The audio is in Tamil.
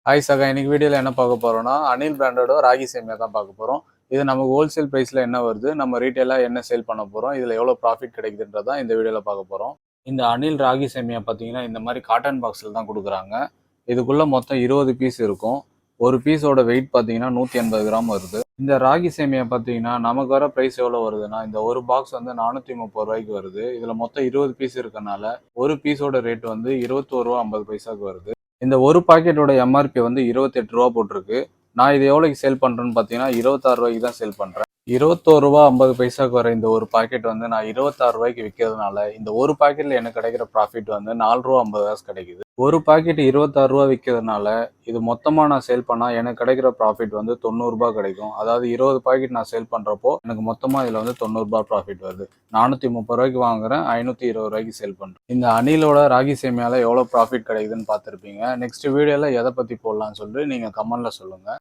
ஹாய் சகா, இன்னைக்கு வீடியோவில் என்ன பார்க்க போகிறோம்னா அனில் பிராண்டோட ராகி சேமியா தான் பார்க்க போகிறோம். இது நமக்கு ஹோல்சேல் ப்ரைஸில் என்ன வருது, நம்ம ரீட்டெயிலாக என்ன சேல் பண்ண போகிறோம், இதில் எவ்வளோ ப்ராஃபிட் கிடைக்குதுன்றதான் இந்த வீடியோவில் பார்க்க போகிறோம். இந்த அனில் ராகி சேமியா பார்த்தீங்கன்னா இந்த மாதிரி காட்டன் பாக்ஸில் தான் கொடுக்குறாங்க. இதுக்குள்ளே மொத்தம் 20 பீஸ் இருக்கும். ஒரு பீஸோட வெயிட் பார்த்தீங்கன்னா 180 கிராம் வருது. இந்த ராகி சேமியா பார்த்தீங்கன்னா நமக்கு வர ப்ரைஸ் எவ்வளோ வருதுன்னா, இந்த ஒரு பாக்ஸ் வந்து 430 ரூபாய்க்கு வருது. இதில் மொத்தம் 20 பீஸ் இருக்கனால ஒரு பீஸோட ரேட் வந்து 21 ரூபா 50 பைசாவுக்கு வருது. இந்த ஒரு பாக்கெட்டோட எம்ஆர்பி வந்து 28 ரூபா போட்டிருக்கு. நான் இது எவ்வளோக்கு சேல் பண்ணுறேன்னு பார்த்தீங்கன்னா 26 ரூபாய்க்கு தான் சேல் பண்ணுறேன். 21 ரூபா 50 பைசாவுக்கு வர இந்த ஒரு பாக்கெட் வந்து நான் 26 ரூபாய்க்கு விற்கிறதுனால இந்த ஒரு பாக்கெட்டில் எனக்கு கிடைக்கிற ப்ராஃபிட் வந்து 4 ரூபா 50 காசு கிடைக்குது. ஒரு பாக்கெட் 26 ரூபா விற்கிறதுனால இது மொத்தமாக நான் சேல் பண்ணால் எனக்கு கிடைக்கிற ப்ராஃபிட் வந்து 90 ரூபாய் கிடைக்கும். அதாவது 20 பாக்கெட் நான் சேல் பண்ணுறப்போ எனக்கு மொத்தமாக இதில் வந்து 90 ரூபாய் ப்ராஃபிட் வருது. 430 ரூபாய்க்கு வாங்குறேன், 520 ரூபாய்க்கு சேல் பண்ணுறேன். இந்த அணிலோட ராகி சேமியாவில் எவ்வளோ ப்ராஃபிட் கிடைக்குதுன்னு பார்த்துருப்பீங்க. நெக்ஸ்ட் வீடியோவில் எதை பற்றி போடலான்னு சொல்லிட்டு நீங்கள் கமெண்ட்டில் சொல்லுங்கள்.